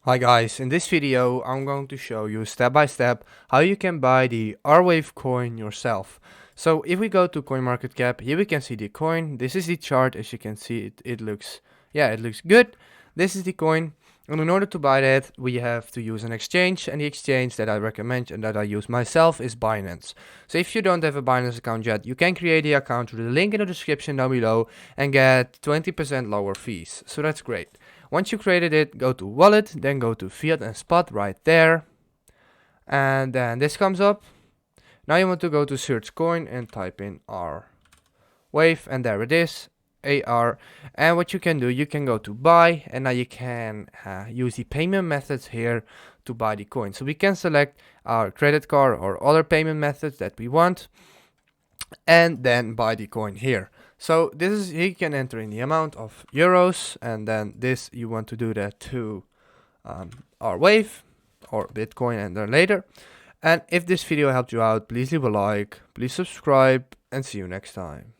Hi guys, in this video I'm going to show you step by step how you can buy the Arweave coin yourself. So if we go to CoinMarketCap, here we can see the coin. This is the chart. As you can see, it looks good. This is the coin, and in order to buy that we have to use an exchange, and the exchange that I recommend and that I use myself is Binance. So if you don't have a Binance account yet, you can create the account through the link in the description down below and get 20% lower fees. So that's great. Once you created it, go to wallet, then go to fiat and spot right there. And then this comes up. Now you want to go to search coin and type in Arweave, and there it is, AR. And what you can do, you can go to buy, and now you can use the payment methods here to buy the coin. So we can select our credit card or other payment methods that we want, and then buy the coin here. So this is, here you can enter in the amount of euros, and then this you want to do that to Arweave or Bitcoin and then later. And if this video helped you out, please leave a like, please subscribe, and see you next time.